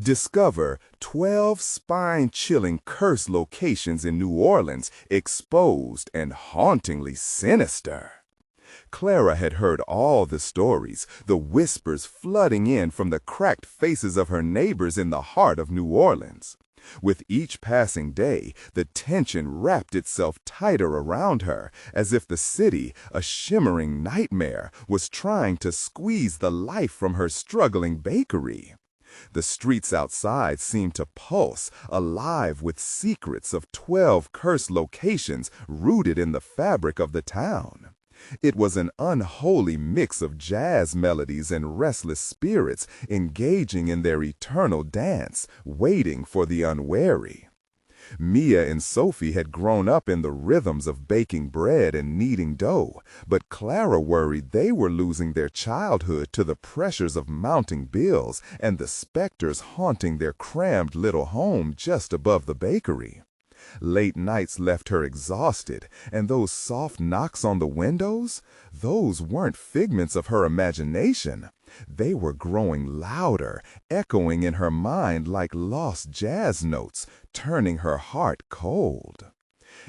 Discover 12 spine-chilling curse locations in New Orleans exposed and hauntingly sinister. Clara had heard all the stories, the whispers flooding in from the cracked faces of her neighbors in the heart of New Orleans. With each passing day, the tension wrapped itself tighter around her, as if the city, a shimmering nightmare, was trying to squeeze the life from her struggling bakery. The streets outside seemed to pulse, alive with secrets of 12 cursed locations rooted in the fabric of the town. It was an unholy mix of jazz melodies and restless spirits engaging in their eternal dance, waiting for the unwary. Mia and Sophie had grown up in the rhythms of baking bread and kneading dough, but Clara worried they were losing their childhood to the pressures of mounting bills and the specters haunting their crammed little home just above the bakery. Late nights left her exhausted, and those soft knocks on the windows, those weren't figments of her imagination. They were growing louder, echoing in her mind like lost jazz notes, turning her heart cold.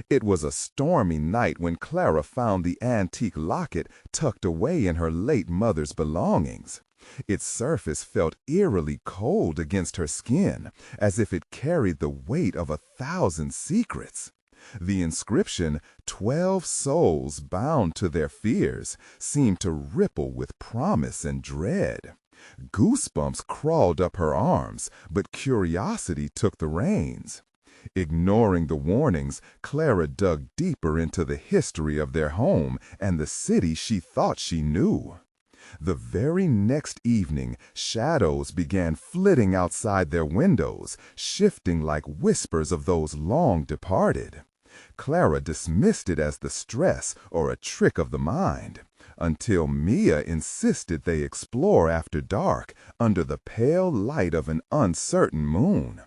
It was a stormy night when Clara found the antique locket tucked away in her late mother's belongings. Its surface felt eerily cold against her skin, as if it carried the weight of 1,000 secrets. The inscription, 12 souls bound to their fears, seemed to ripple with promise and dread. Goosebumps crawled up her arms, but curiosity took the reins. Ignoring the warnings, Clara dug deeper into the history of their home and the city she thought she knew. The very next evening, shadows began flitting outside their windows, shifting like whispers of those long departed. Clara dismissed it as the stress or a trick of the mind, until Mia insisted they explore after dark, under the pale light of an uncertain moon.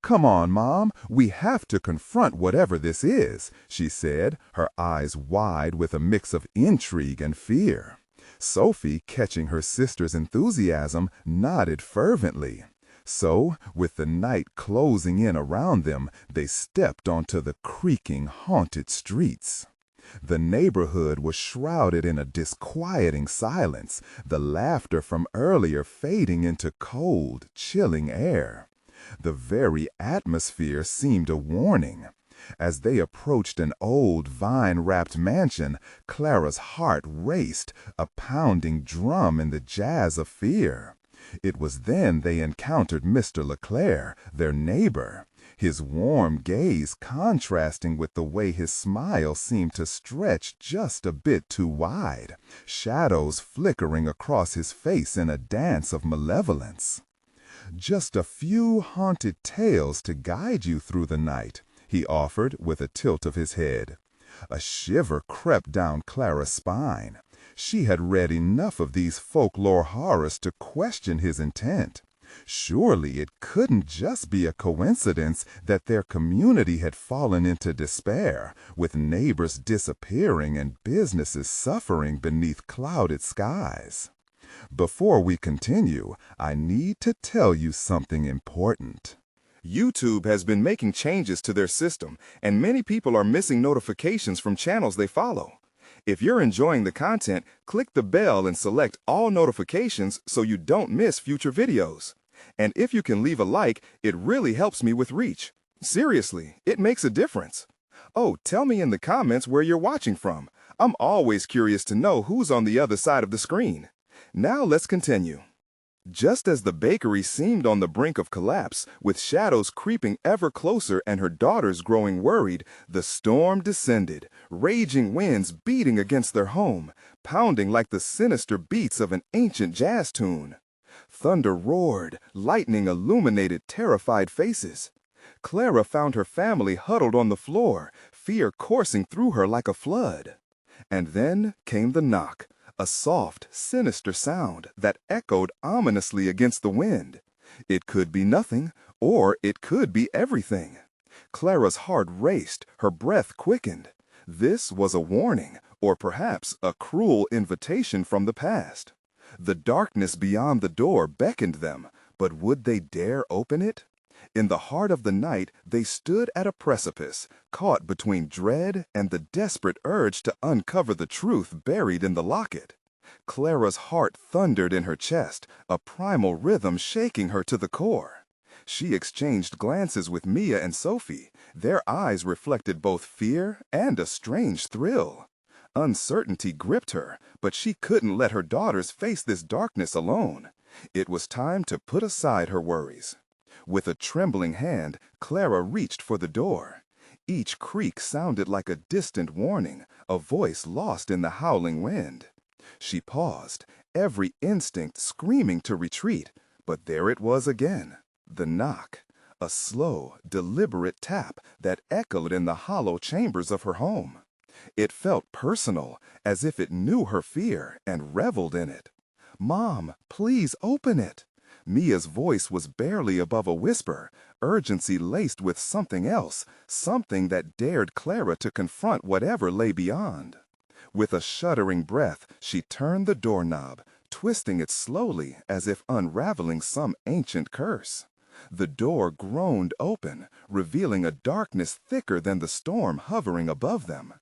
"Come on, Mom, we have to confront whatever this is," she said, her eyes wide with a mix of intrigue and fear. Sophie, catching her sister's enthusiasm, nodded fervently. So, with the night closing in around them, they stepped onto the creaking, haunted streets. The neighborhood was shrouded in a disquieting silence, the laughter from earlier fading into cold, chilling air. The very atmosphere seemed a warning. As they approached an old, vine-wrapped mansion, Clara's heart raced, a pounding drum in the jazz of fear. It was then they encountered Mr. Leclerc, their neighbor, his warm gaze contrasting with the way his smile seemed to stretch just a bit too wide, shadows flickering across his face in a dance of malevolence. "Just a few haunted tales to guide you through the night," he offered with a tilt of his head. A shiver crept down Clara's spine. She had read enough of these folklore horrors to question his intent. Surely it couldn't just be a coincidence that their community had fallen into despair, with neighbors disappearing and businesses suffering beneath clouded skies. Before we continue, I need to tell you something important. YouTube has been making changes to their system, and many people are missing notifications from channels they follow. If you're enjoying the content, click the bell and select all notifications so you don't miss future videos. And if you can leave a like, it really helps me with reach. Seriously, it makes a difference. Oh, tell me in the comments where you're watching from. I'm always curious to know who's on the other side of the screen. Now let's continue. Just as the bakery seemed on the brink of collapse, with shadows creeping ever closer and her daughters growing worried, the storm descended, raging winds beating against their home, pounding like the sinister beats of an ancient jazz tune. Thunder roared, lightning illuminated terrified faces. Clara found her family huddled on the floor, fear coursing through her like a flood. And then came the knock. A soft, sinister sound that echoed ominously against the wind. It could be nothing, or it could be everything. Clara's heart raced, her breath quickened. This was a warning, or perhaps a cruel invitation from the past. The darkness beyond the door beckoned them, But would they dare open it? In the heart of the night, they stood at a precipice, caught between dread and the desperate urge to uncover the truth buried in the locket. Clara's heart thundered in her chest, a primal rhythm shaking her to the core. She exchanged glances with Mia and Sophie. Their eyes reflected both fear and a strange thrill. Uncertainty gripped her, but she couldn't let her daughters face this darkness alone. It was time to put aside her worries. With a trembling hand, Clara reached for the door. Each creak sounded like a distant warning, a voice lost in the howling wind. She paused, every instinct screaming to retreat, but there it was again, the knock, a slow, deliberate tap that echoed in the hollow chambers of her home. It felt personal, as if it knew her fear and reveled in it. "Mom, please open it." Mia's voice was barely above a whisper, urgency laced with something else, something that dared Clara to confront whatever lay beyond. With a shuddering breath, she turned the doorknob, twisting it slowly as if unraveling some ancient curse. The door groaned open, revealing a darkness thicker than the storm hovering above them.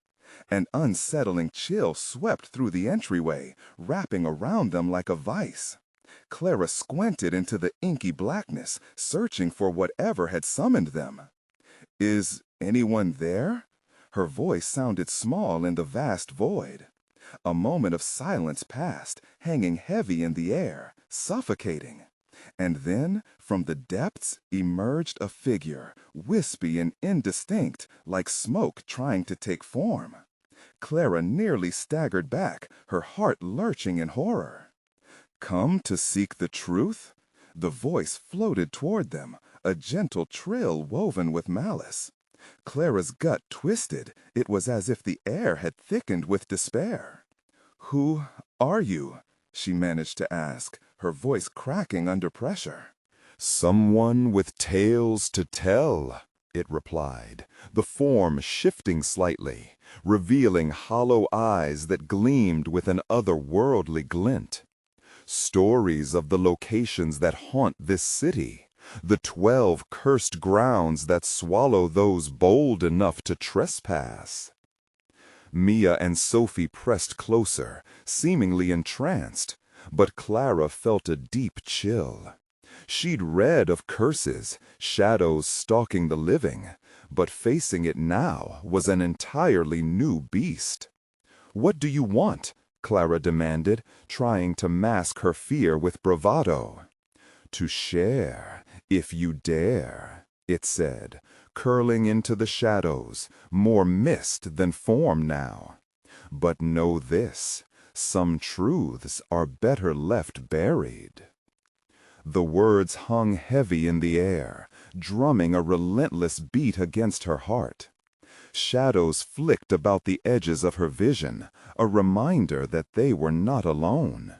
An unsettling chill swept through the entryway, wrapping around them like a vice. Clara squinted into the inky blackness, searching for whatever had summoned them. "Is anyone there?" Her voice sounded small in the vast void. A moment of silence passed, hanging heavy in the air, suffocating. And then, from the depths, emerged a figure, wispy and indistinct, like smoke trying to take form. Clara nearly staggered back, her heart lurching in horror. "Come to seek the truth?" The voice floated toward them, a gentle trill woven with malice. Clara's gut twisted. It was as if the air had thickened with despair. "Who are you?" she managed to ask, her voice cracking under pressure. "Someone with tales to tell," it replied, the form shifting slightly, revealing hollow eyes that gleamed with an otherworldly glint. "Stories of the locations that haunt this city, the 12 cursed grounds that swallow those bold enough to trespass." Mia and Sophie pressed closer, seemingly entranced, but Clara felt a deep chill. She'd read of curses, shadows stalking the living, but facing it now was an entirely new beast. "What do you want?" Clara demanded, trying to mask her fear with bravado. "To share, if you dare," it said, curling into the shadows, more mist than form now. "But know this, some truths are better left buried." The words hung heavy in the air, drumming a relentless beat against her heart. Shadows flicked about the edges of her vision, a reminder that they were not alone.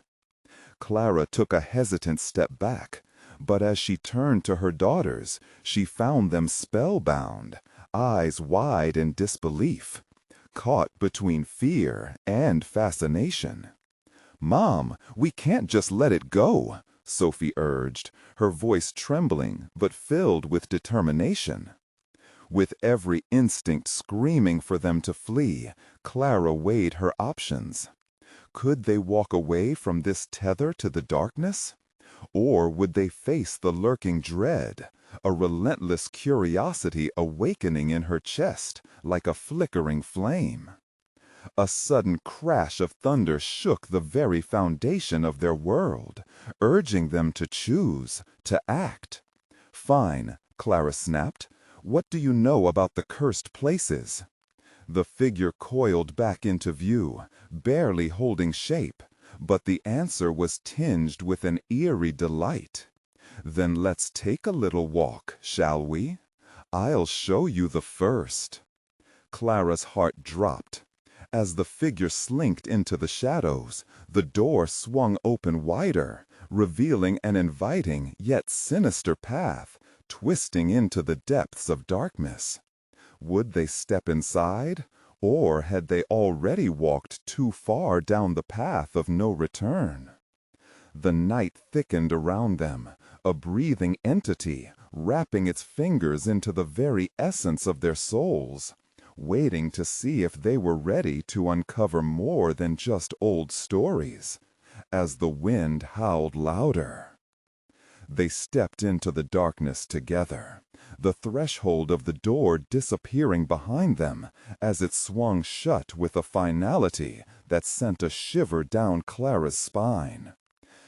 Clara took a hesitant step back, but as she turned to her daughters, she found them spellbound, eyes wide in disbelief, caught between fear and fascination. "Mom, we can't just let it go," Sophie urged, her voice trembling but filled with determination. With every instinct screaming for them to flee, Clara weighed her options. Could they walk away from this tether to the darkness? Or would they face the lurking dread, a relentless curiosity awakening in her chest like a flickering flame? A sudden crash of thunder shook the very foundation of their world, urging them to choose, to act. "Fine," Clara snapped. "What do you know about the cursed places?" The figure coiled back into view, barely holding shape, but the answer was tinged with an eerie delight. "Then let's take a little walk, shall we? I'll show you the first." Clara's heart dropped. As the figure slinked into the shadows, the door swung open wider, revealing an inviting yet sinister path, twisting into the depths of darkness. Would they step inside, or had they already walked too far down the path of no return? The night thickened around them, a breathing entity, wrapping its fingers into the very essence of their souls, waiting to see if they were ready to uncover more than just old stories. As the wind howled louder, they stepped into the darkness together, the threshold of the door disappearing behind them as it swung shut with a finality that sent a shiver down Clara's spine.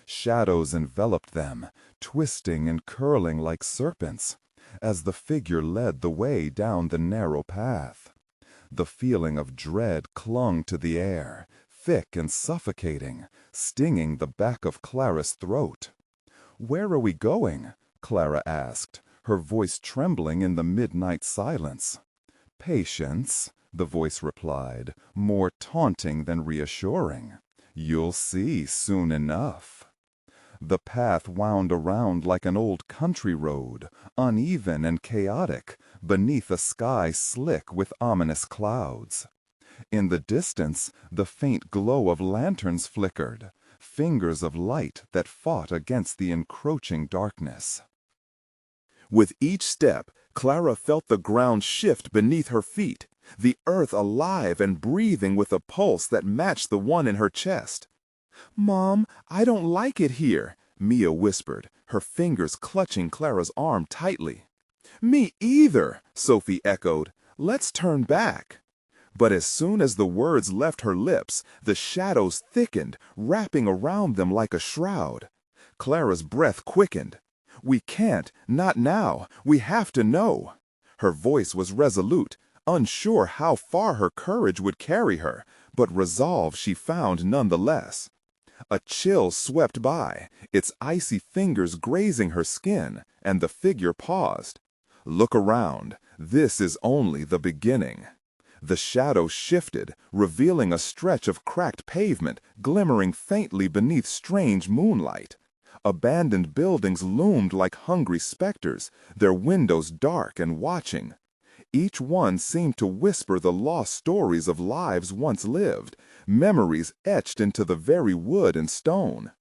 Shadows enveloped them, twisting and curling like serpents, as the figure led the way down the narrow path. The feeling of dread clung to the air, thick and suffocating, stinging the back of Clara's throat. "Where are we going?" Clara asked, her voice trembling in the midnight silence. "Patience," the voice replied, more taunting than reassuring. "You'll see soon enough." The path wound around like an old country road, uneven and chaotic, beneath a sky slick with ominous clouds. In the distance, the faint glow of lanterns flickered, fingers of light that fought against the encroaching darkness. With each step, Clara felt the ground shift beneath her feet, the earth alive and breathing with a pulse that matched the one in her chest. "Mom, I don't like it here," Mia whispered, her fingers clutching Clara's arm tightly. "Me either," Sophie echoed. "Let's turn back." But as soon as the words left her lips, the shadows thickened, wrapping around them like a shroud. Clara's breath quickened. "We can't, not now. We have to know." Her voice was resolute, unsure how far her courage would carry her, but resolve she found nonetheless. A chill swept by, its icy fingers grazing her skin, and the figure paused. "Look around. This is only the beginning." The shadow shifted, revealing a stretch of cracked pavement glimmering faintly beneath strange moonlight. Abandoned buildings loomed like hungry specters, their windows dark and watching. Each one seemed to whisper the lost stories of lives once lived, memories etched into the very wood and stone.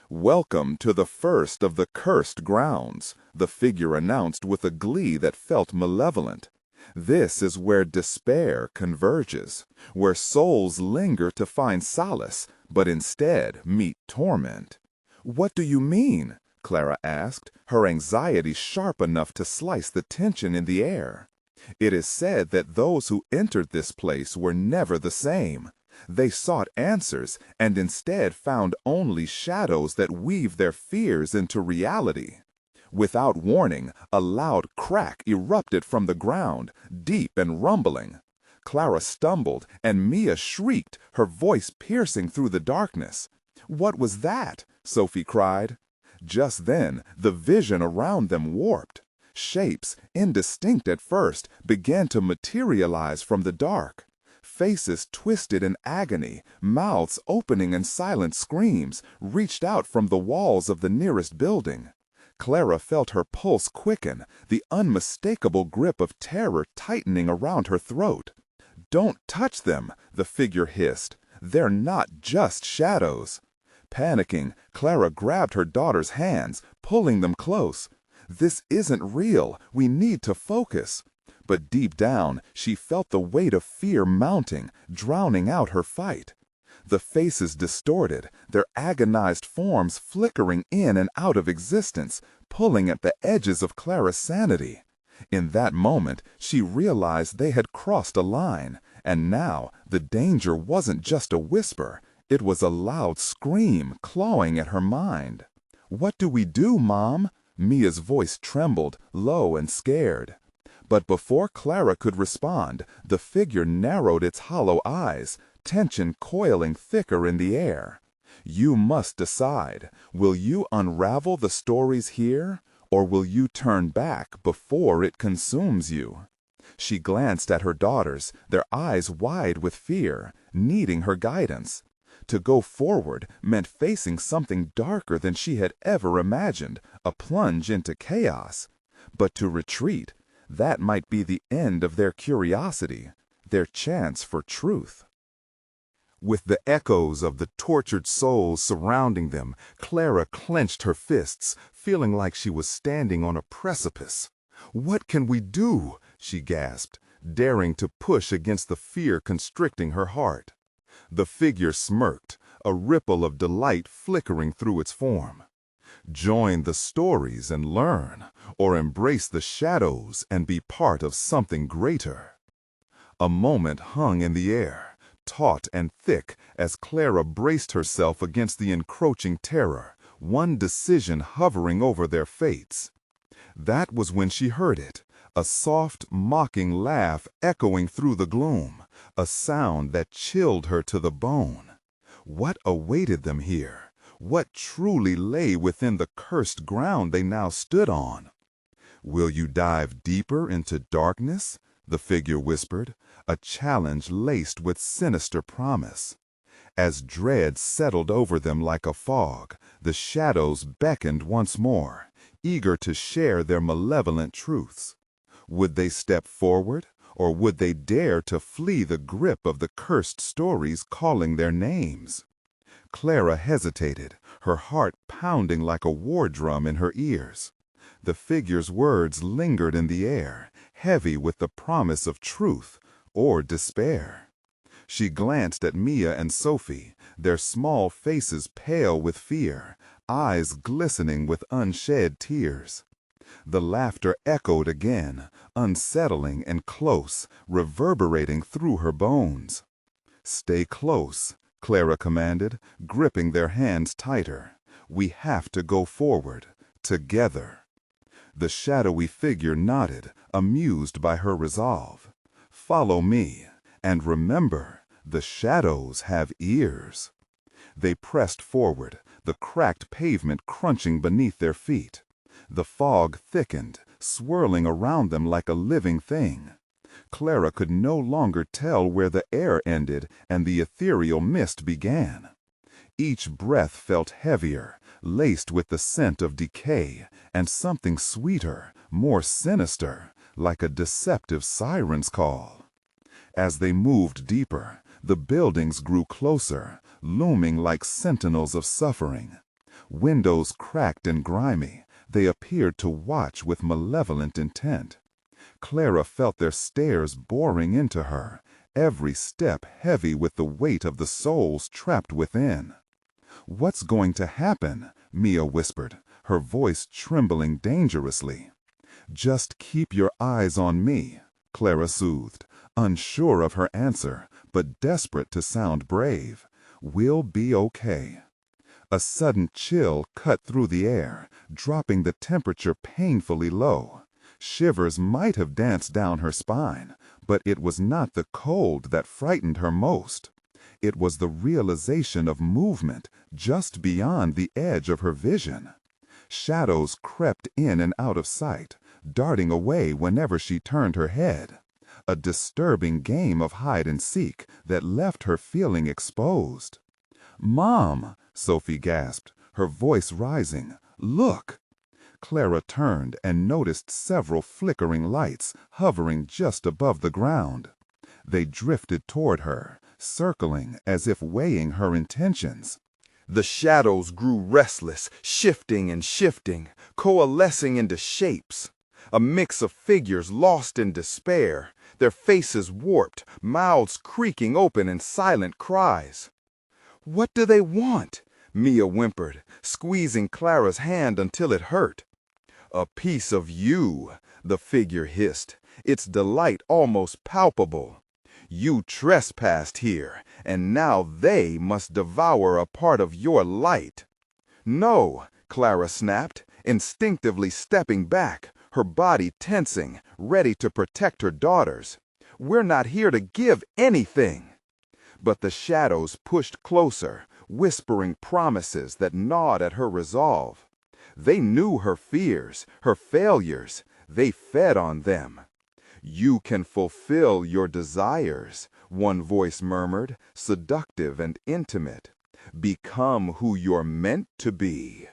"Welcome to the first of the cursed grounds," the figure announced with a glee that felt malevolent. "This is where despair converges, where souls linger to find solace, but instead meet torment." "What do you mean?" Clara asked, her anxiety sharp enough to slice the tension in the air. "It is said that those who entered this place were never the same. They sought answers, and instead found only shadows that weave their fears into reality." Without warning, a loud crack erupted from the ground, deep and rumbling. Clara stumbled, and Mia shrieked, her voice piercing through the darkness. "What was that?" Sophie cried. Just then, the vision around them warped. Shapes, indistinct at first, began to materialize from the dark. Faces twisted in agony, mouths opening in silent screams, reached out from the walls of the nearest building. Clara felt her pulse quicken, the unmistakable grip of terror tightening around her throat. "Don't touch them," the figure hissed. "They're not just shadows." Panicking, Clara grabbed her daughter's hands, pulling them close. "This isn't real. We need to focus." But deep down, she felt the weight of fear mounting, drowning out her fight. The faces distorted, their agonized forms flickering in and out of existence, pulling at the edges of Clara's sanity. In that moment, she realized they had crossed a line, and now the danger wasn't just a whisper, it was a loud scream clawing at her mind. "What do we do, Mom?" Mia's voice trembled, low and scared. But before Clara could respond, the figure narrowed its hollow eyes, tension coiling thicker in the air. "You must decide. Will you unravel the stories here, or will you turn back before it consumes you?" She glanced at her daughters, their eyes wide with fear, needing her guidance. To go forward meant facing something darker than she had ever imagined, a plunge into chaos. But to retreat, that might be the end of their curiosity, their chance for truth. With the echoes of the tortured souls surrounding them, Clara clenched her fists, feeling like she was standing on a precipice. "What can we do?" she gasped, daring to push against the fear constricting her heart. The figure smirked, a ripple of delight flickering through its form. "Join the stories and learn, or embrace the shadows and be part of something greater." A moment hung in the air, taut and thick, as Clara braced herself against the encroaching terror, one decision hovering over their fates. That was when she heard it, a soft, mocking laugh echoing through the gloom, a sound that chilled her to the bone. What awaited them here? What truly lay within the cursed ground they now stood on? "Will you dive deeper into darkness?" the figure whispered, a challenge laced with sinister promise. As dread settled over them like a fog, the shadows beckoned once more, eager to share their malevolent truths. Would they step forward, or would they dare to flee the grip of the cursed stories calling their names? Clara hesitated, her heart pounding like a war drum in her ears. The figure's words lingered in the air, heavy with the promise of truth or despair. She glanced at Mia and Sophie, their small faces pale with fear, eyes glistening with unshed tears. The laughter echoed again, unsettling and close, reverberating through her bones. "Stay close," Clara commanded, gripping their hands tighter. "We have to go forward, together." The shadowy figure nodded, amused by her resolve. "Follow me, and remember, the shadows have ears." They pressed forward, the cracked pavement crunching beneath their feet. The fog thickened, swirling around them like a living thing. Clara could no longer tell where the air ended and the ethereal mist began. Each breath felt heavier, laced with the scent of decay, and something sweeter, more sinister, like a deceptive siren's call. As they moved deeper, the buildings grew closer, looming like sentinels of suffering. Windows cracked and grimy, they appeared to watch with malevolent intent. Clara felt their stares boring into her, every step heavy with the weight of the souls trapped within. "What's going to happen?" Mia whispered, her voice trembling dangerously. "Just keep your eyes on me," Clara soothed, unsure of her answer, but desperate to sound brave. "We'll be okay." A sudden chill cut through the air, dropping the temperature painfully low. Shivers might have danced down her spine, but it was not the cold that frightened her most. It was the realization of movement just beyond the edge of her vision. Shadows crept in and out of sight, darting away whenever she turned her head. A disturbing game of hide and seek that left her feeling exposed. "Mom!" Sophie gasped, her voice rising. "Look!" Clara turned and noticed several flickering lights hovering just above the ground. They drifted toward her, circling as if weighing her intentions. The shadows grew restless, shifting and shifting, coalescing into shapes. A mix of figures lost in despair, their faces warped, mouths creaking open in silent cries. "What do they want?" Mia whimpered, squeezing Clara's hand until it hurt. "A piece of you," the figure hissed, its delight almost palpable. "You trespassed here, and now they must devour a part of your light." "No," Clara snapped, instinctively stepping back, her body tensing, ready to protect her daughters. "We're not here to give anything." But the shadows pushed closer, whispering promises that gnawed at her resolve. They knew her fears, her failures. They fed on them. "You can fulfill your desires," one voice murmured, seductive and intimate. "Become who you're meant to be."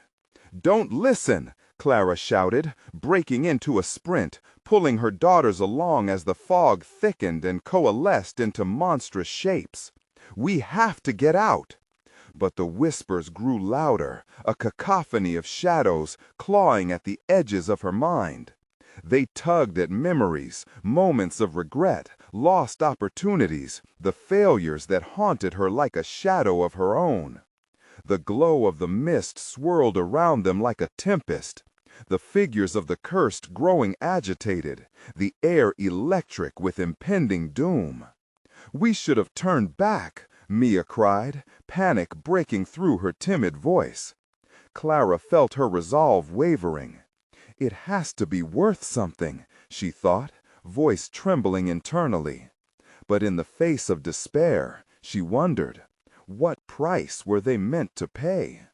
"Don't listen!" Clara shouted, breaking into a sprint, pulling her daughters along as the fog thickened and coalesced into monstrous shapes. We have to get out. But the whispers grew louder, a cacophony of shadows clawing at the edges of her mind. They tugged at memories, moments of regret, lost opportunities, the failures that haunted her like a shadow of her own. The glow of the mist swirled around them like a tempest, the figures of the cursed growing agitated, the air electric with impending doom. "We should have turned back," Mia cried, panic breaking through her timid voice. Clara felt her resolve wavering. "It has to be worth something," she thought, voice trembling internally. But in the face of despair, she wondered, what price were they meant to pay?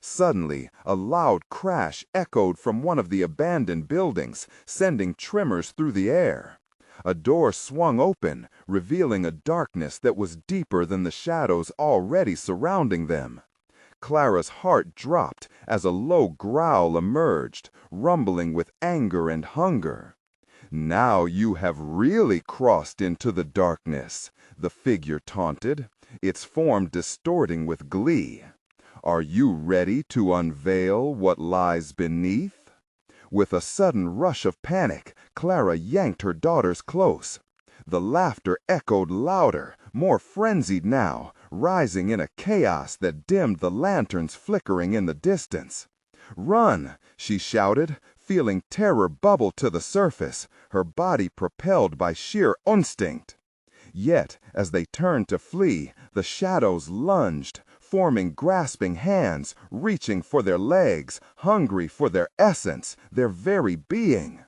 Suddenly, a loud crash echoed from one of the abandoned buildings, sending tremors through the air. A door swung open, revealing a darkness that was deeper than the shadows already surrounding them. Clara's heart dropped as a low growl emerged, rumbling with anger and hunger. "Now you have really crossed into the darkness," the figure taunted, its form distorting with glee. "Are you ready to unveil what lies beneath?" With a sudden rush of panic, Clara yanked her daughters close. The laughter echoed louder, more frenzied now, rising in a chaos that dimmed the lanterns flickering in the distance. "Run!" she shouted, feeling terror bubble to the surface, her body propelled by sheer instinct. Yet, as they turned to flee, the shadows lunged, forming grasping hands, reaching for their legs, hungry for their essence, their very being.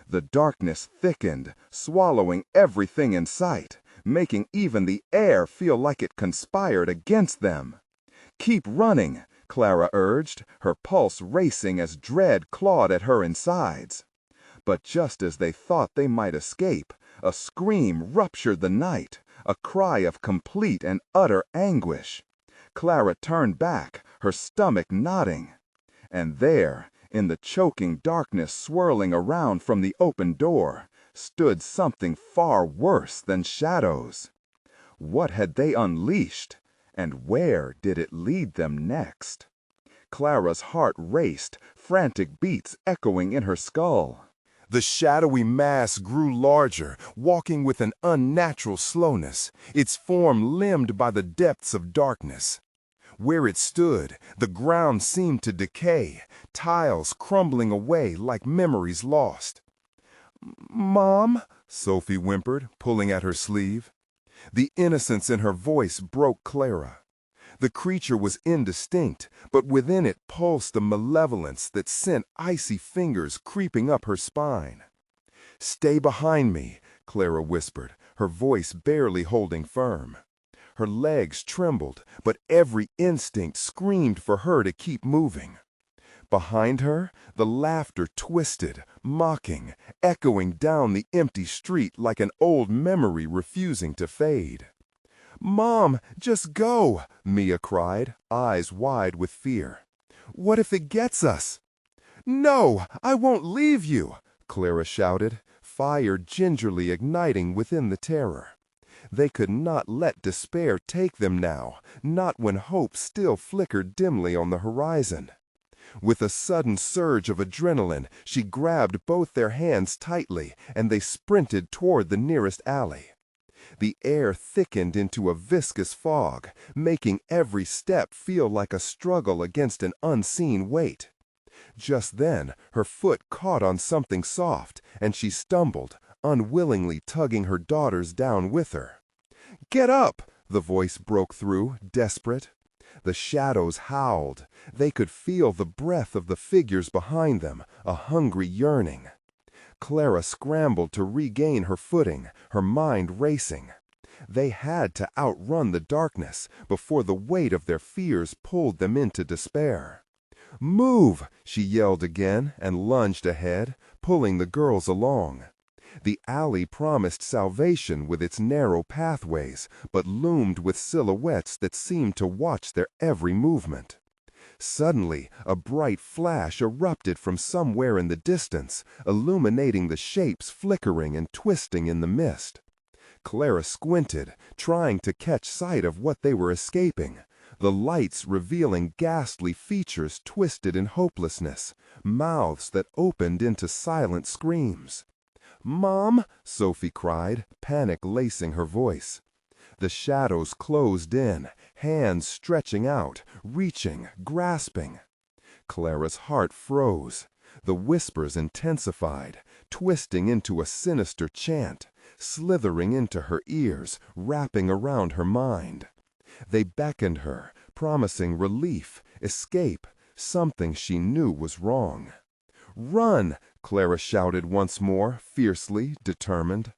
The darkness thickened, swallowing everything in sight, making even the air feel like it conspired against them. "Keep running," Clara urged, her pulse racing as dread clawed at her insides. But just as they thought they might escape, a scream ruptured the night, a cry of complete and utter anguish. Clara turned back, her stomach knotting. And there, in the choking darkness swirling around from the open door, stood something far worse than shadows. What had they unleashed, and where did it lead them next? Clara's heart raced, frantic beats echoing in her skull. The shadowy mass grew larger, walking with an unnatural slowness, its form limned by the depths of darkness. Where it stood, the ground seemed to decay, tiles crumbling away like memories lost. "Mom," Sophie whimpered, pulling at her sleeve. The innocence in her voice broke Clara. The creature was indistinct, but within it pulsed a malevolence that sent icy fingers creeping up her spine. "Stay behind me," Clara whispered, her voice barely holding firm. Her legs trembled, but every instinct screamed for her to keep moving. Behind her, the laughter twisted, mocking, echoing down the empty street like an old memory refusing to fade. "Mom, just go!" Mia cried, eyes wide with fear. "What if it gets us?" "No, I won't leave you!" Clara shouted, fire gingerly igniting within the terror. They could not let despair take them now, not when hope still flickered dimly on the horizon. With a sudden surge of adrenaline, she grabbed both their hands tightly, and they sprinted toward the nearest alley. The air thickened into a viscous fog, making every step feel like a struggle against an unseen weight. Just then, her foot caught on something soft, and she stumbled, unwillingly tugging her daughters down with her. "Get up!" the voice broke through, desperate. The shadows howled. They could feel the breath of the figures behind them, a hungry yearning. Clara scrambled to regain her footing, her mind racing. They had to outrun the darkness before the weight of their fears pulled them into despair. "Move!" she yelled again and lunged ahead, pulling the girls along. The alley promised salvation with its narrow pathways, but loomed with silhouettes that seemed to watch their every movement. Suddenly, a bright flash erupted from somewhere in the distance, illuminating the shapes flickering and twisting in the mist. Clara squinted, trying to catch sight of what they were escaping, the lights revealing ghastly features twisted in hopelessness, mouths that opened into silent screams. "Mom!" Sophie cried, panic lacing her voice. The shadows closed in, hands stretching out, reaching, grasping. Clara's heart froze. The whispers intensified, twisting into a sinister chant, slithering into her ears, wrapping around her mind. They beckoned her, promising relief, escape, something she knew was wrong. "Run!" Clara shouted once more, fiercely, determined.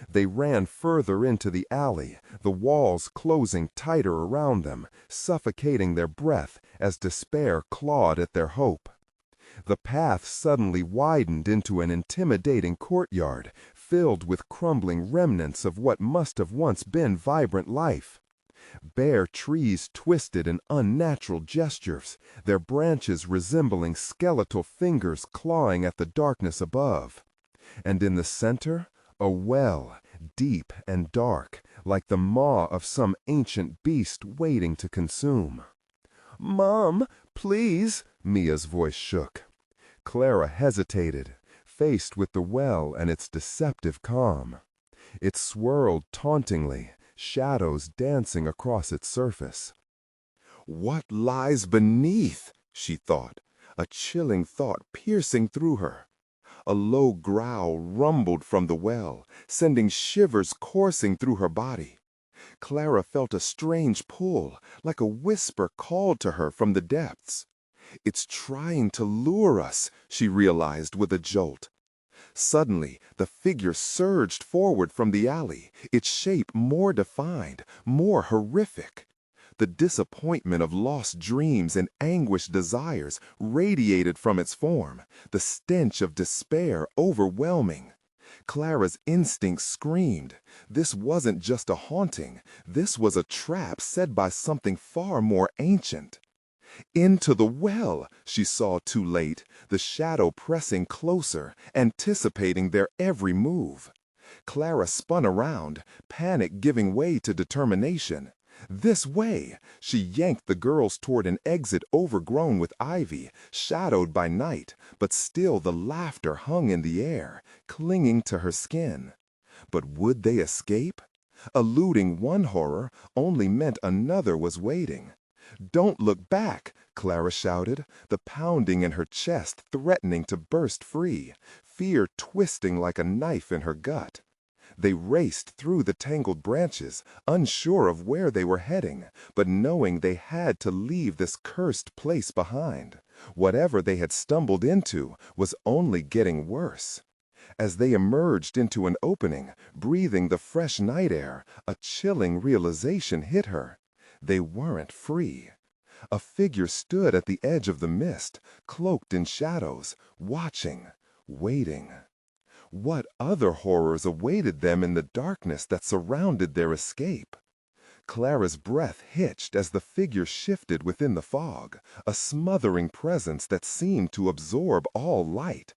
They ran further into the alley, the walls closing tighter around them, suffocating their breath as despair clawed at their hope. The path suddenly widened into an intimidating courtyard, filled with crumbling remnants of what must have once been vibrant life. Bare trees twisted in unnatural gestures, their branches resembling skeletal fingers clawing at the darkness above. And in the center, a well, deep and dark, like the maw of some ancient beast waiting to consume. "Mom, please!" Mia's voice shook. Clara hesitated, faced with the well and its deceptive calm. It swirled tauntingly, shadows dancing across its surface. "What lies beneath?" she thought, a chilling thought piercing through her. A low growl rumbled from the well, sending shivers coursing through her body. Clara felt a strange pull, like a whisper called to her from the depths. "It's trying to lure us," she realized with a jolt. Suddenly, the figure surged forward from the alley, its shape more defined, more horrific. The disappointment of lost dreams and anguished desires radiated from its form, the stench of despair overwhelming. Clara's instincts screamed. This wasn't just a haunting, this was a trap set by something far more ancient. Into the well, she saw too late, the shadow pressing closer, anticipating their every move. Clara spun around, panic giving way to determination. "This way!" She yanked the girls toward an exit overgrown with ivy, shadowed by night, but still the laughter hung in the air, clinging to her skin. But would they escape? Eluding one horror only meant another was waiting. "Don't look back!" Clara shouted, the pounding in her chest threatening to burst free, fear twisting like a knife in her gut. They raced through the tangled branches, unsure of where they were heading, but knowing they had to leave this cursed place behind. Whatever they had stumbled into was only getting worse. As they emerged into an opening, breathing the fresh night air, a chilling realization hit her. They weren't free. A figure stood at the edge of the mist, cloaked in shadows, watching, waiting. What other horrors awaited them in the darkness that surrounded their escape? Clara's breath hitched as the figure shifted within the fog, a smothering presence that seemed to absorb all light.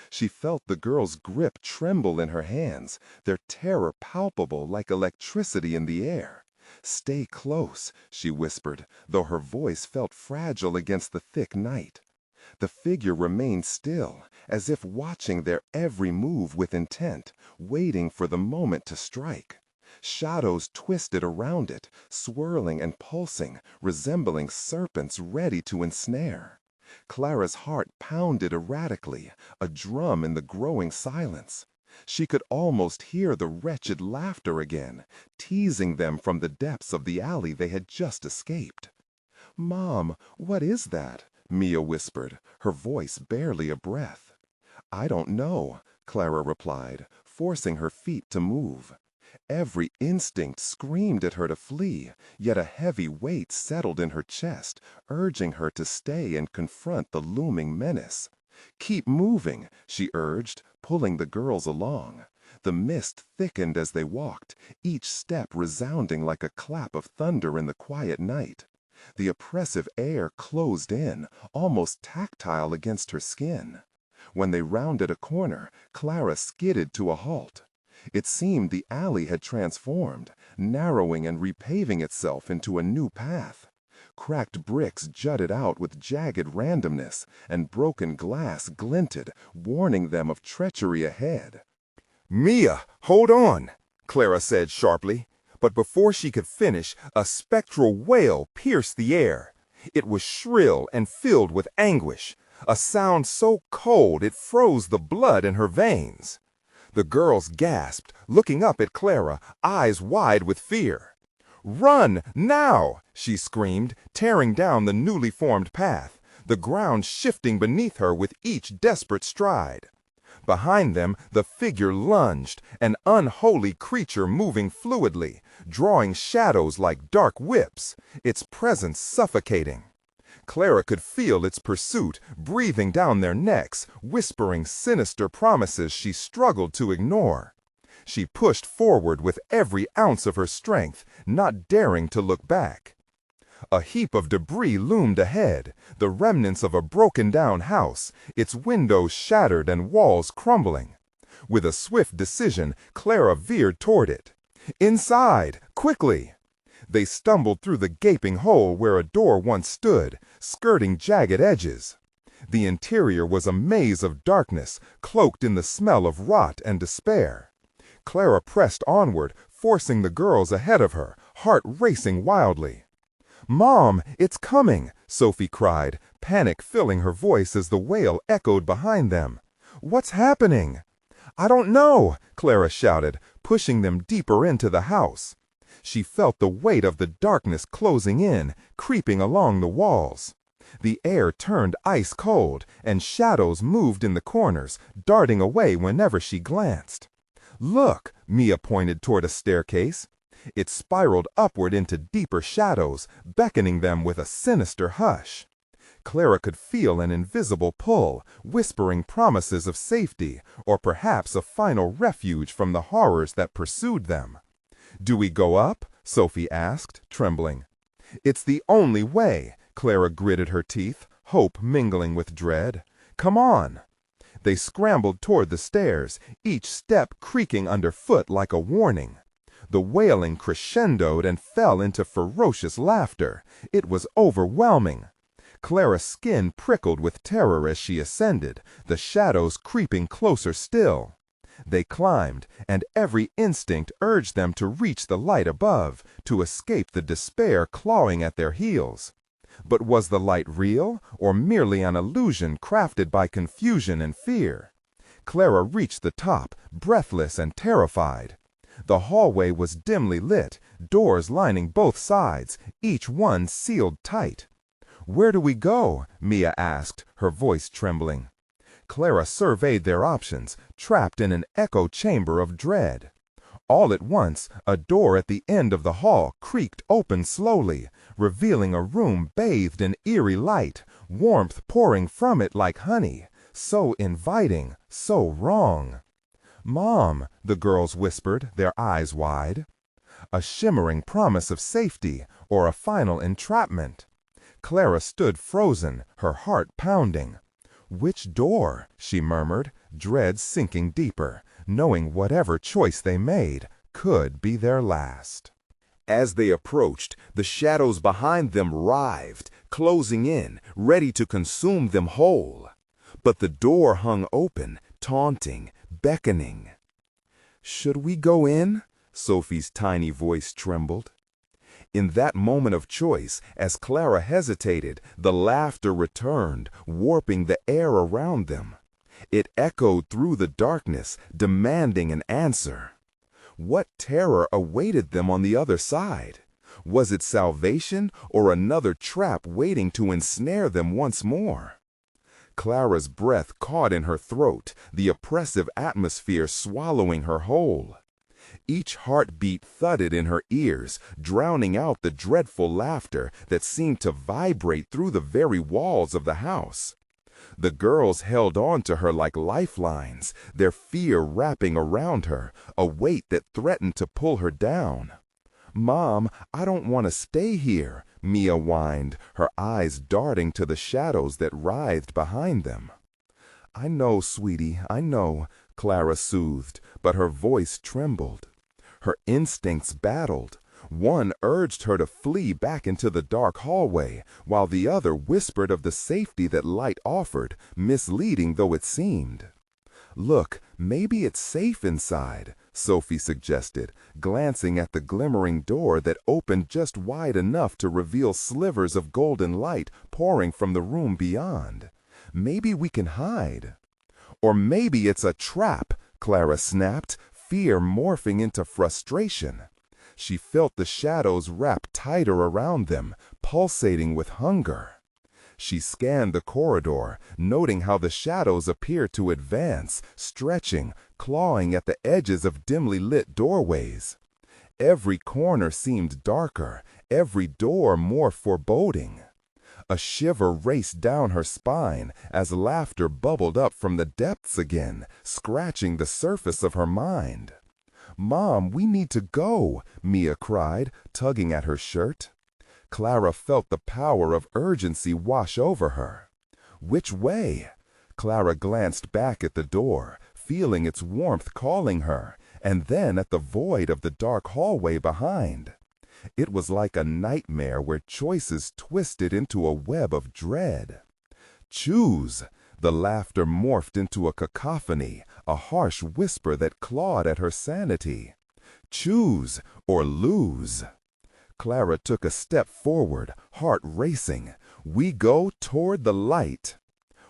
She felt the girl's grip tremble in her hands, their terror palpable like electricity in the air. "Stay close," she whispered, though her voice felt fragile against the thick night. The figure remained still, as if watching their every move with intent, waiting for the moment to strike. Shadows twisted around it, swirling and pulsing, resembling serpents ready to ensnare. Clara's heart pounded erratically, a drum in the growing silence. She could almost hear the wretched laughter again, teasing them from the depths of the alley they had just escaped. "Mom, what is that?" Mia whispered, her voice barely a breath. "I don't know," Clara replied, forcing her feet to move. Every instinct screamed at her to flee, yet a heavy weight settled in her chest, urging her to stay and confront the looming menace. "Keep moving," she urged, pulling the girls along. The mist thickened as they walked, each step resounding like a clap of thunder in the quiet night. The oppressive air closed in, almost tactile against her skin. When they rounded a corner, Clara skidded to a halt. It seemed the alley had transformed, narrowing and repaving itself into a new path. Cracked bricks jutted out with jagged randomness, and broken glass glinted, warning them of treachery ahead. "Mia, hold on," Clara said sharply. But before she could finish, a spectral wail pierced the air. It was shrill and filled with anguish, a sound so cold it froze the blood in her veins. The girls gasped, looking up at Clara, eyes wide with fear. "Run, now!" she screamed, tearing down the newly formed path, the ground shifting beneath her with each desperate stride. Behind them, the figure lunged, an unholy creature moving fluidly, drawing shadows like dark whips, its presence suffocating. Clara could feel its pursuit breathing down their necks, whispering sinister promises she struggled to ignore. She pushed forward with every ounce of her strength, not daring to look back. A heap of debris loomed ahead, the remnants of a broken-down house, its windows shattered and walls crumbling. With a swift decision, Clara veered toward it. "Inside! Quickly!" They stumbled through the gaping hole where a door once stood, skirting jagged edges. The interior was a maze of darkness, cloaked in the smell of rot and despair. Clara pressed onward, forcing the girls ahead of her, heart racing wildly. "Mom, it's coming!" Sophie cried, panic filling her voice as the wail echoed behind them. "What's happening?" "I don't know!" Clara shouted, pushing them deeper into the house. She felt the weight of the darkness closing in, creeping along the walls. The air turned ice cold, and shadows moved in the corners, darting away whenever she glanced. "Look!" Mia pointed toward a staircase. It spiraled upward into deeper shadows, beckoning them with a sinister hush. Clara could feel an invisible pull, whispering promises of safety, or perhaps a final refuge from the horrors that pursued them. "Do we go up?" Sophie asked, trembling. "It's the only way," Clara gritted her teeth, hope mingling with dread. "Come on." They scrambled toward the stairs, each step creaking underfoot like a warning. The wailing crescendoed and fell into ferocious laughter. It was overwhelming. Clara's skin prickled with terror as she ascended, the shadows creeping closer still. They climbed, and every instinct urged them to reach the light above, to escape the despair clawing at their heels. But was the light real, or merely an illusion crafted by confusion and fear? Clara reached the top, breathless and terrified. The hallway was dimly lit, doors lining both sides, each one sealed tight. "Where do we go?" Mia asked, her voice trembling. Clara surveyed their options, trapped in an echo chamber of dread. All at once, a door at the end of the hall creaked open slowly, revealing a room bathed in eerie light, warmth pouring from it like honey, so inviting, so wrong. "Mom," the girls whispered, their eyes wide. A shimmering promise of safety, or a final entrapment. Clara stood frozen, her heart pounding. "Which door?" she murmured, dread sinking deeper, knowing whatever choice they made could be their last. As they approached, the shadows behind them writhed, closing in, ready to consume them whole. But the door hung open, taunting, beckoning. "Should we go in?" Sophie's tiny voice trembled. In that moment of choice, as Clara hesitated, the laughter returned, warping the air around them. It echoed through the darkness, demanding an answer. What terror awaited them on the other side? Was it salvation or another trap waiting to ensnare them once more? Clara's breath caught in her throat, the oppressive atmosphere swallowing her whole. Each heartbeat thudded in her ears, drowning out the dreadful laughter that seemed to vibrate through the very walls of the house. The girls held on to her like lifelines, their fear wrapping around her, a weight that threatened to pull her down. "Mom, I don't want to stay here," Mia whined, her eyes darting to the shadows that writhed behind them. "I know, sweetie, I know," Clara soothed, but her voice trembled. Her instincts battled. One urged her to flee back into the dark hallway, while the other whispered of the safety that light offered, misleading though it seemed. "Look, maybe it's safe inside," Sophie suggested, glancing at the glimmering door that opened just wide enough to reveal slivers of golden light pouring from the room beyond. "Maybe we can hide." "Or maybe it's a trap," Clara snapped, fear morphing into frustration. She felt the shadows wrap tighter around them, pulsating with hunger. She scanned the corridor, noting how the shadows appeared to advance, stretching, clawing at the edges of dimly lit doorways. Every corner seemed darker, every door more foreboding. A shiver raced down her spine as laughter bubbled up from the depths again, scratching the surface of her mind. "Mom, we need to go," Mia cried, tugging at her shirt. Clara felt the power of urgency wash over her. Which way? Clara glanced back at the door, feeling its warmth calling her, and then at the void of the dark hallway behind. It was like a nightmare where choices twisted into a web of dread. "Choose!" The laughter morphed into a cacophony, a harsh whisper that clawed at her sanity. "Choose or lose." Clara took a step forward, heart racing. "We go toward the light."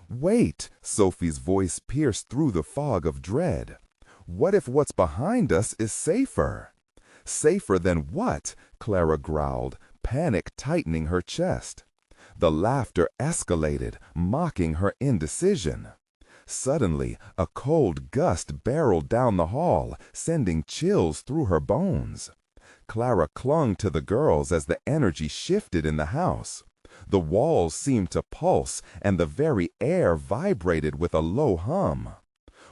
"Wait!" Sophie's voice pierced through the fog of dread. "What if what's behind us is safer?" "Safer than what?" Clara growled, panic tightening her chest. The laughter escalated, mocking her indecision. Suddenly, a cold gust barreled down the hall, sending chills through her bones. Clara clung to the girls as the energy shifted in the house. The walls seemed to pulse, and the very air vibrated with a low hum.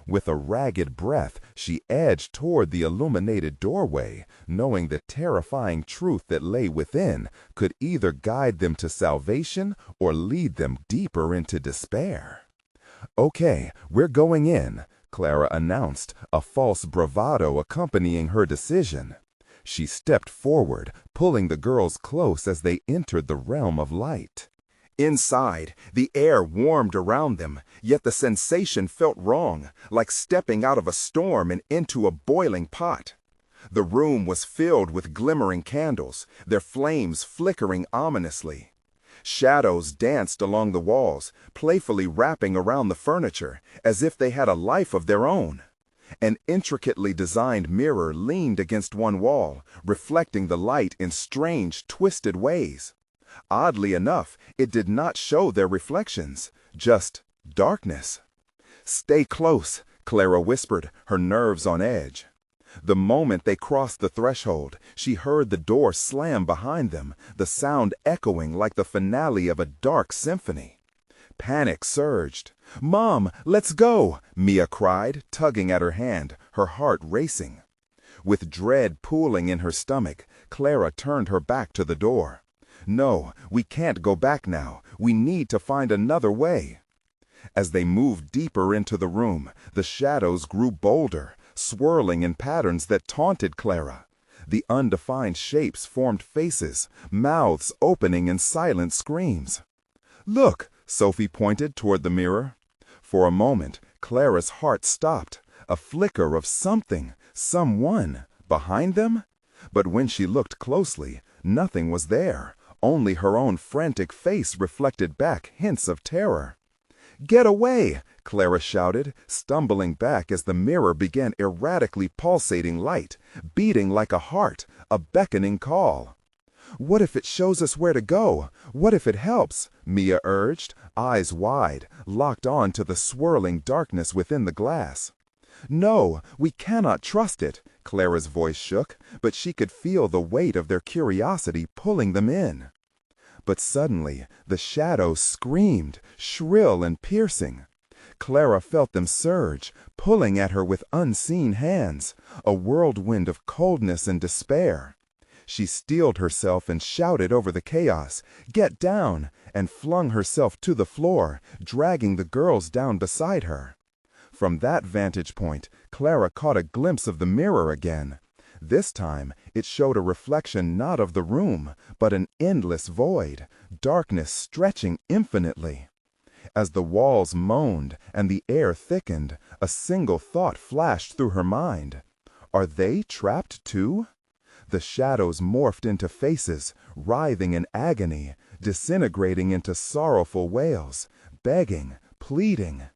With a ragged breath, she edged toward the illuminated doorway, knowing the terrifying truth that lay within could either guide them to salvation or lead them deeper into despair. "Okay, we're going in," Clara announced, a false bravado accompanying her decision. She stepped forward, pulling the girls close as they entered the realm of light. Inside, the air warmed around them, yet the sensation felt wrong, like stepping out of a storm and into a boiling pot. The room was filled with glimmering candles, their flames flickering ominously. Shadows danced along the walls, playfully wrapping around the furniture, as if they had a life of their own. An intricately designed mirror leaned against one wall, reflecting the light in strange, twisted ways. Oddly enough, it did not show their reflections, just darkness. "Stay close," Clara whispered, her nerves on edge. The moment they crossed the threshold, she heard the door slam behind them, the sound echoing like the finale of a dark symphony. Panic surged. "Mom, let's go!" Mia cried, tugging at her hand, her heart racing. With dread pooling in her stomach, Clara turned her back to the door. "No, we can't go back now. We need to find another way." As they moved deeper into the room, the shadows grew bolder, swirling in patterns that taunted Clara. The undefined shapes formed faces, mouths opening in silent screams. "Look!" Sophie pointed toward the mirror. For a moment, Clara's heart stopped, a flicker of something, someone, behind them. But when she looked closely, nothing was there. Only her own frantic face reflected back hints of terror. "Get away!" Clara shouted, stumbling back as the mirror began erratically pulsating light, beating like a heart, a beckoning call. "What if it shows us where to go? What if it helps?" Mia urged, eyes wide, locked on to the swirling darkness within the glass. "No, we cannot trust it." Clara's voice shook, but she could feel the weight of their curiosity pulling them in. But suddenly, the shadows screamed, shrill and piercing. Clara felt them surge, pulling at her with unseen hands, a whirlwind of coldness and despair. She steeled herself and shouted over the chaos, "Get down!" and flung herself to the floor, dragging the girls down beside her. From that vantage point, Clara caught a glimpse of the mirror again. This time, it showed a reflection not of the room, but an endless void, darkness stretching infinitely. As the walls moaned and the air thickened, a single thought flashed through her mind. Are they trapped too? The shadows morphed into faces, writhing in agony, disintegrating into sorrowful wails, begging, pleading.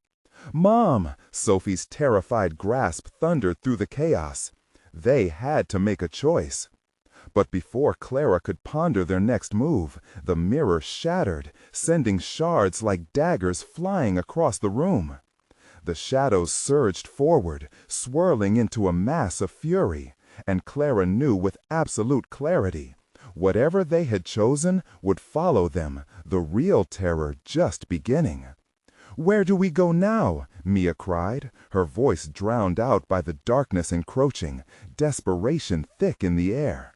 "Mom!" Sophie's terrified grasp thundered through the chaos. They had to make a choice. But before Clara could ponder their next move, the mirror shattered, sending shards like daggers flying across the room. The shadows surged forward, swirling into a mass of fury, and Clara knew with absolute clarity, whatever they had chosen would follow them, the real terror just beginning. "Where do we go now?" Mia cried, her voice drowned out by the darkness encroaching, desperation thick in the air.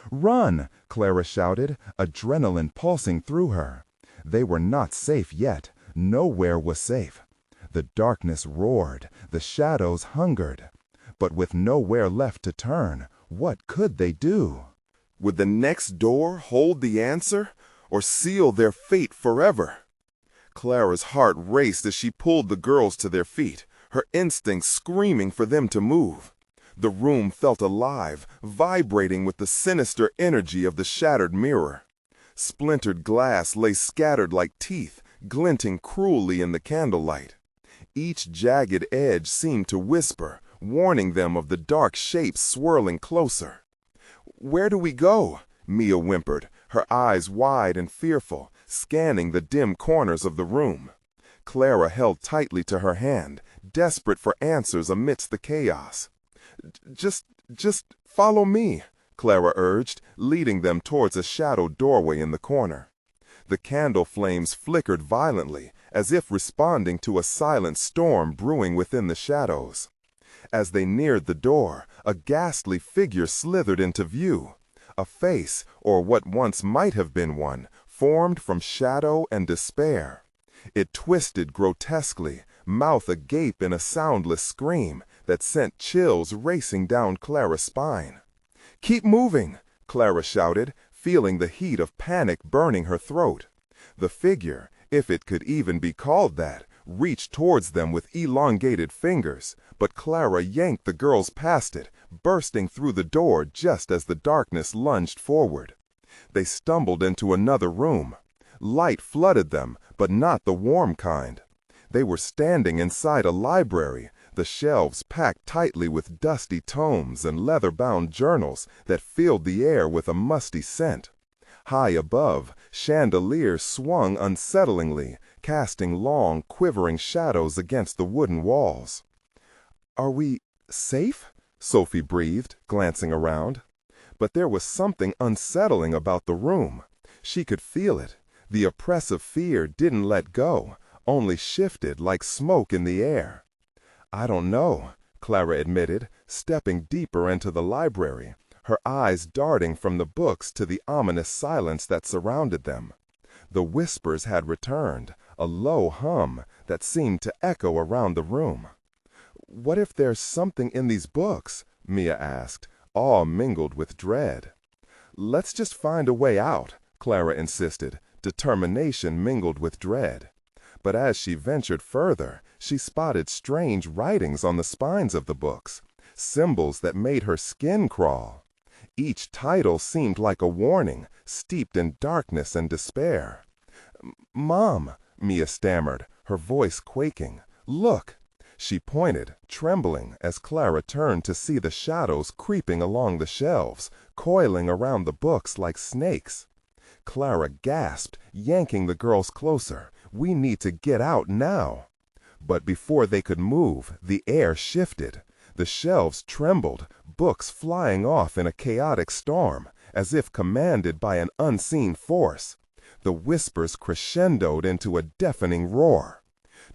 "Run!" Clara shouted, adrenaline pulsing through her. They were not safe yet. Nowhere was safe. The darkness roared, the shadows hungered. But with nowhere left to turn, what could they do? Would the next door hold the answer, or seal their fate forever? Clara's heart raced as she pulled the girls to their feet, her instincts screaming for them to move. The room felt alive, vibrating with the sinister energy of the shattered mirror. Splintered glass lay scattered like teeth, glinting cruelly in the candlelight. Each jagged edge seemed to whisper, warning them of the dark shapes swirling closer. "Where do we go?" Mia whimpered, her eyes wide and fearful, scanning the dim corners of the room. Clara held tightly to her hand, desperate for answers amidst the chaos. Just follow me," Clara urged, leading them towards a shadowed doorway in the corner. The candle flames flickered violently, as if responding to a silent storm brewing within the shadows. As they neared the door, a ghastly figure slithered into view. A face, or what once might have been one, formed from shadow and despair. It twisted grotesquely, mouth agape in a soundless scream that sent chills racing down Clara's spine. "Keep moving!" Clara shouted, feeling the heat of panic burning her throat. The figure, if it could even be called that, reached towards them with elongated fingers, but Clara yanked the girls past it, bursting through the door just as the darkness lunged forward. They stumbled into another room. Light flooded them, but not the warm kind. They were standing inside a library, the shelves packed tightly with dusty tomes and leather-bound journals that filled the air with a musty scent. High above, chandeliers swung unsettlingly, casting long, quivering shadows against the wooden walls. "Are we safe?" Sophie breathed, glancing around. But there was something unsettling about the room. She could feel it. The oppressive fear didn't let go, only shifted like smoke in the air. "I don't know," Clara admitted, stepping deeper into the library, her eyes darting from the books to the ominous silence that surrounded them. The whispers had returned, a low hum that seemed to echo around the room. "What if there's something in these books?" Mia asked, awe mingled with dread. "Let's just find a way out," Clara insisted, determination mingled with dread. But as she ventured further, she spotted strange writings on the spines of the books, symbols that made her skin crawl. Each title seemed like a warning, steeped in darkness and despair. "Mom," Mia stammered, her voice quaking, "look." She pointed, trembling, as Clara turned to see the shadows creeping along the shelves, coiling around the books like snakes. Clara gasped, yanking the girls closer. "We need to get out now." But before they could move, the air shifted. The shelves trembled, books flying off in a chaotic storm, as if commanded by an unseen force. The whispers crescendoed into a deafening roar.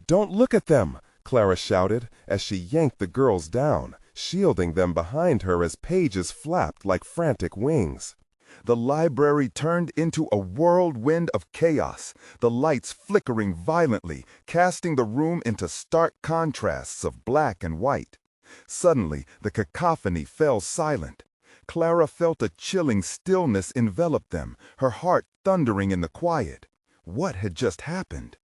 "Don't look at them!" Clara shouted as she yanked the girls down, shielding them behind her as pages flapped like frantic wings. The library turned into a whirlwind of chaos, the lights flickering violently, casting the room into stark contrasts of black and white. Suddenly, the cacophony fell silent. Clara felt a chilling stillness envelop them, her heart thundering in the quiet. What had just happened?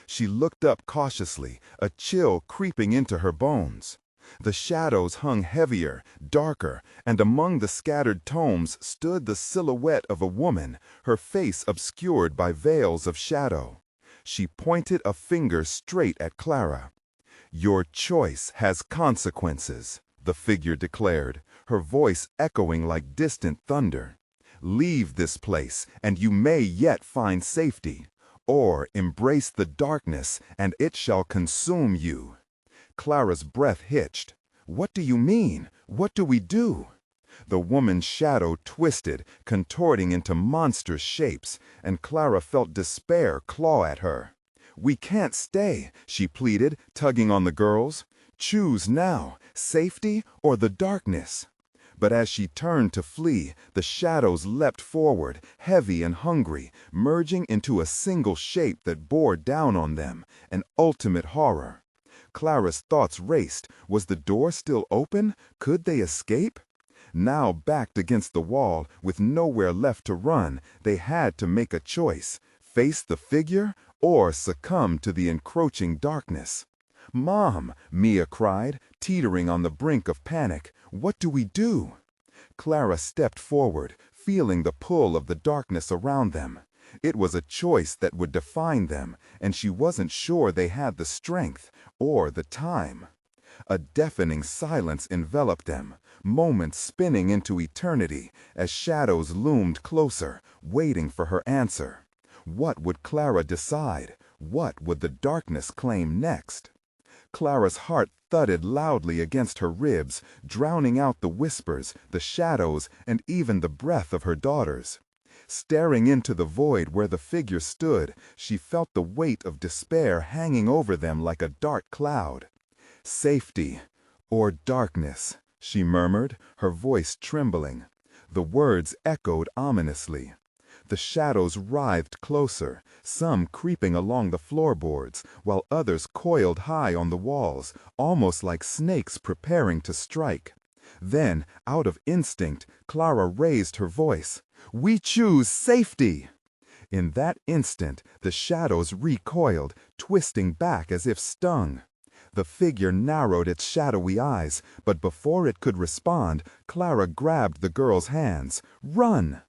She looked up cautiously, a chill creeping into her bones. The shadows hung heavier, darker, and among the scattered tomes stood the silhouette of a woman, her face obscured by veils of shadow. She pointed a finger straight at Clara. "Your choice has consequences," the figure declared, her voice echoing like distant thunder. "Leave this place, and you may yet find safety, or embrace the darkness, and it shall consume you." Clara's breath hitched. "What do you mean? What do we do?" The woman's shadow twisted, contorting into monstrous shapes, and Clara felt despair claw at her. "We can't stay," she pleaded, tugging on the girls. "Choose now, safety or the darkness." But as she turned to flee, the shadows leapt forward, heavy and hungry, merging into a single shape that bore down on them, an ultimate horror. Clara's thoughts raced. Was the door still open? Could they escape? Now backed against the wall, with nowhere left to run, they had to make a choice: face the figure or succumb to the encroaching darkness. "Mom!" Mia cried, teetering on the brink of panic. "What do we do?" Clara stepped forward, feeling the pull of the darkness around them. It was a choice that would define them, and she wasn't sure they had the strength or the time. A deafening silence enveloped them, moments spinning into eternity as shadows loomed closer, waiting for her answer. What would Clara decide? What would the darkness claim next? Clara's heart thudded loudly against her ribs, drowning out the whispers, the shadows, and even the breath of her daughters. Staring into the void where the figure stood, she felt the weight of despair hanging over them like a dark cloud. "Safety or darkness," she murmured, her voice trembling. The words echoed ominously. The shadows writhed closer, some creeping along the floorboards, while others coiled high on the walls, almost like snakes preparing to strike. Then, out of instinct, Clara raised her voice. "We choose safety!" In that instant, the shadows recoiled, twisting back as if stung. The figure narrowed its shadowy eyes, but before it could respond, Clara grabbed the girl's hands. "Run!"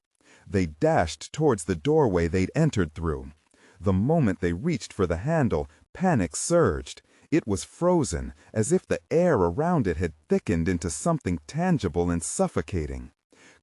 They dashed towards the doorway they'd entered through. The moment they reached for the handle, panic surged. It was frozen, as if the air around it had thickened into something tangible and suffocating.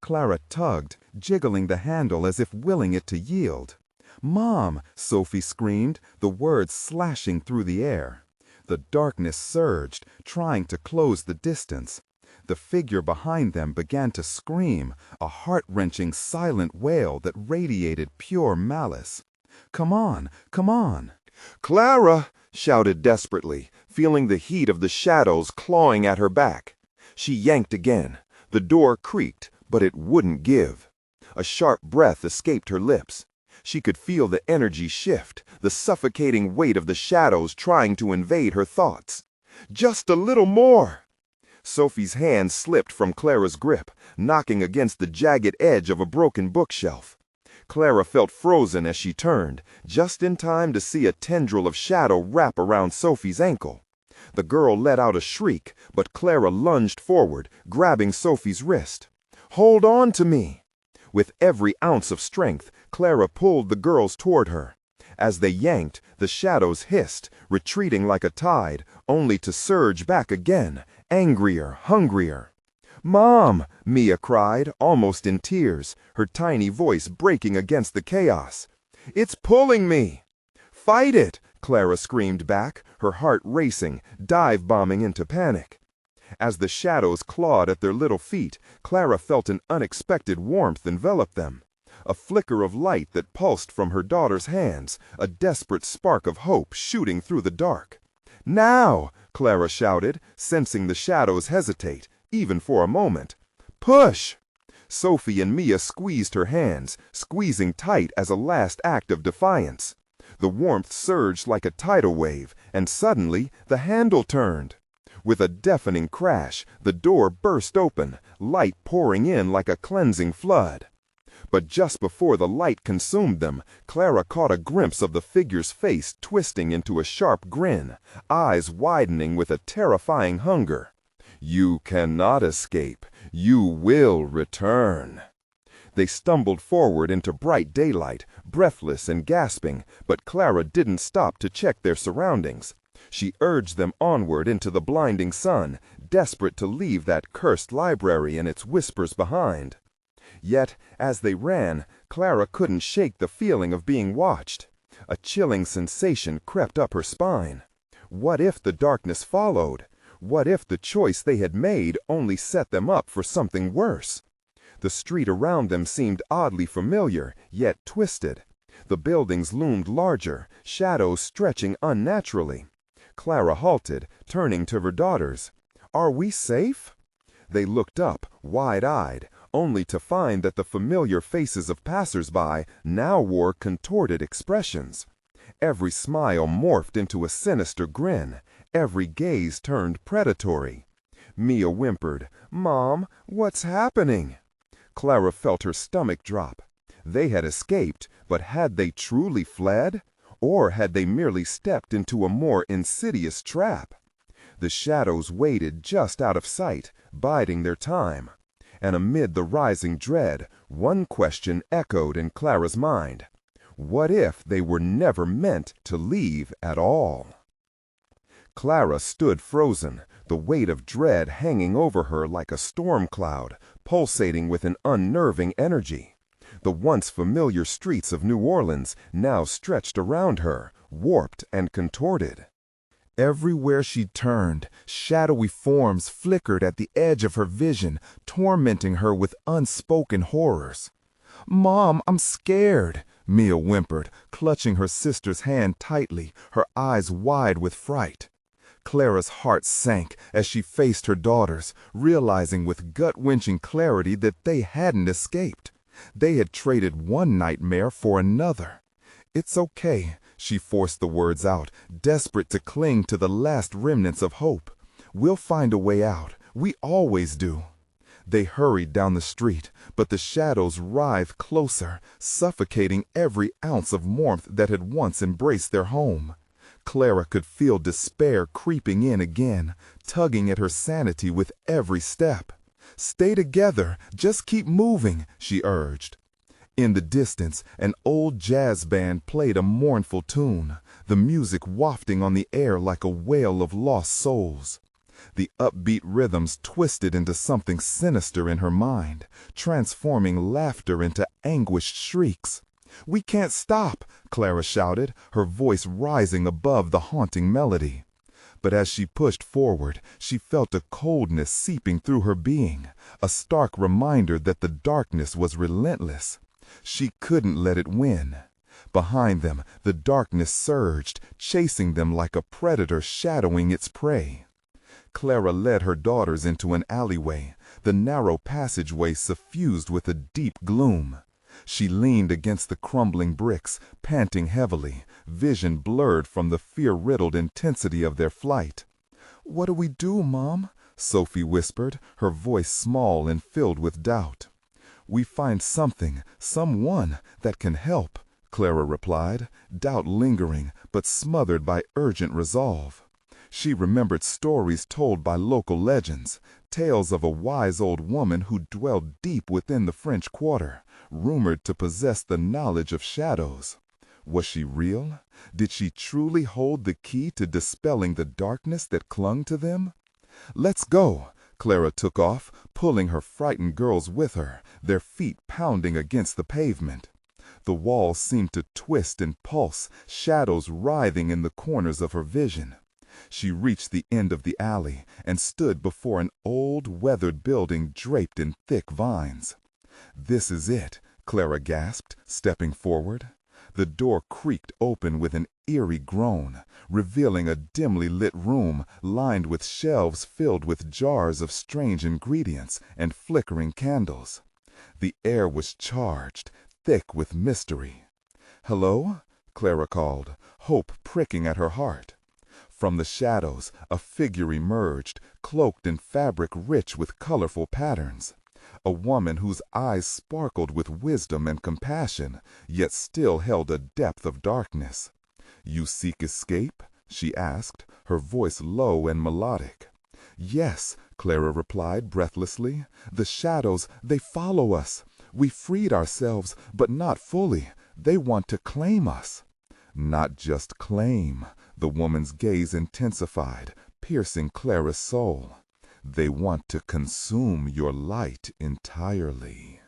Clara tugged, jiggling the handle as if willing it to yield. "Mom!" Sophie screamed, the words slashing through the air. The darkness surged, trying to close the distance. The figure behind them began to scream, a heart-wrenching silent wail that radiated pure malice. "Come on, come on!" "Clara!" shouted desperately, feeling the heat of the shadows clawing at her back. She yanked again. The door creaked, but it wouldn't give. A sharp breath escaped her lips. She could feel the energy shift, the suffocating weight of the shadows trying to invade her thoughts. "Just a little more!" Sophie's hand slipped from Clara's grip, knocking against the jagged edge of a broken bookshelf. Clara felt frozen as she turned, just in time to see a tendril of shadow wrap around Sophie's ankle. The girl let out a shriek, but Clara lunged forward, grabbing Sophie's wrist. "Hold on to me!" With every ounce of strength, Clara pulled the girls toward her. As they yanked, the shadows hissed, retreating like a tide, only to surge back again, angrier, hungrier. "Mom!" Mia cried, almost in tears, her tiny voice breaking against the chaos. "It's pulling me!" "Fight it!" Clara screamed back, her heart racing, dive-bombing into panic. As the shadows clawed at their little feet, Clara felt an unexpected warmth envelop them. A flicker of light that pulsed from her daughter's hands, a desperate spark of hope shooting through the dark. "Now!" Clara shouted, sensing the shadows hesitate, even for a moment. "Push!" Sophie and Mia squeezed her hands, squeezing tight as a last act of defiance. The warmth surged like a tidal wave, and suddenly the handle turned. With a deafening crash, the door burst open, light pouring in like a cleansing flood. But just before the light consumed them, Clara caught a glimpse of the figure's face twisting into a sharp grin, eyes widening with a terrifying hunger. "You cannot escape. You will return." They stumbled forward into bright daylight, breathless and gasping, but Clara didn't stop to check their surroundings. She urged them onward into the blinding sun, desperate to leave that cursed library and its whispers behind. Yet, as they ran, Clara couldn't shake the feeling of being watched. A chilling sensation crept up her spine. What if the darkness followed? What if the choice they had made only set them up for something worse? The street around them seemed oddly familiar, yet twisted. The buildings loomed larger, shadows stretching unnaturally. Clara halted, turning to her daughters. "Are we safe?" They looked up, wide-eyed, only to find that the familiar faces of passers-by now wore contorted expressions. Every smile morphed into a sinister grin, every gaze turned predatory. Mia whimpered, "Mom, what's happening?" Clara felt her stomach drop. They had escaped, but had they truly fled? Or had they merely stepped into a more insidious trap? The shadows waited just out of sight, biding their time. And amid the rising dread, one question echoed in Clara's mind. What if they were never meant to leave at all? Clara stood frozen, the weight of dread hanging over her like a storm cloud, pulsating with an unnerving energy. The once familiar streets of New Orleans now stretched around her, warped and contorted. Everywhere she turned, shadowy forms flickered at the edge of her vision, tormenting her with unspoken horrors. "Mom, I'm scared," Mia whimpered, clutching her sister's hand tightly, her eyes wide with fright. Clara's heart sank as she faced her daughters, realizing with gut-wrenching clarity that they hadn't escaped. They had traded one nightmare for another. "It's okay," she forced the words out, desperate to cling to the last remnants of hope. "We'll find a way out. We always do." They hurried down the street, but the shadows writhed closer, suffocating every ounce of warmth that had once embraced their home. Clara could feel despair creeping in again, tugging at her sanity with every step. "Stay together, just keep moving," she urged. In the distance, an old jazz band played a mournful tune, the music wafting on the air like a wail of lost souls. The upbeat rhythms twisted into something sinister in her mind, transforming laughter into anguished shrieks. "We can't stop!" Clara shouted, her voice rising above the haunting melody. But as she pushed forward, she felt a coldness seeping through her being, a stark reminder that the darkness was relentless. She couldn't let it win. Behind them, the darkness surged, chasing them like a predator shadowing its prey. Clara led her daughters into an alleyway, the narrow passageway suffused with a deep gloom. She leaned against the crumbling bricks, panting heavily, vision blurred from the fear-riddled intensity of their flight. "What do we do, Mom?" Sophie whispered, her voice small and filled with doubt. "We find something, someone, that can help," Clara replied, doubt lingering but smothered by urgent resolve. She remembered stories told by local legends, tales of a wise old woman who dwelled deep within the French Quarter, rumored to possess the knowledge of shadows. Was she real? Did she truly hold the key to dispelling the darkness that clung to them? "Let's go!" Clara took off, pulling her frightened girls with her, their feet pounding against the pavement. The walls seemed to twist and pulse, shadows writhing in the corners of her vision. She reached the end of the alley and stood before an old, weathered building draped in thick vines. "This is it," Clara gasped, stepping forward. The door creaked open with an eerie groan, revealing a dimly lit room lined with shelves filled with jars of strange ingredients and flickering candles. The air was charged, thick with mystery. "Hello?" Clara called, hope pricking at her heart. From the shadows, a figure emerged, cloaked in fabric rich with colorful patterns. A woman whose eyes sparkled with wisdom and compassion, yet still held a depth of darkness. "You seek escape?" she asked, her voice low and melodic. "Yes," Clara replied breathlessly. "The shadows, they follow us. We freed ourselves, but not fully. They want to claim us." "Not just claim." The woman's gaze intensified, piercing Clara's soul. "They want to consume your light entirely."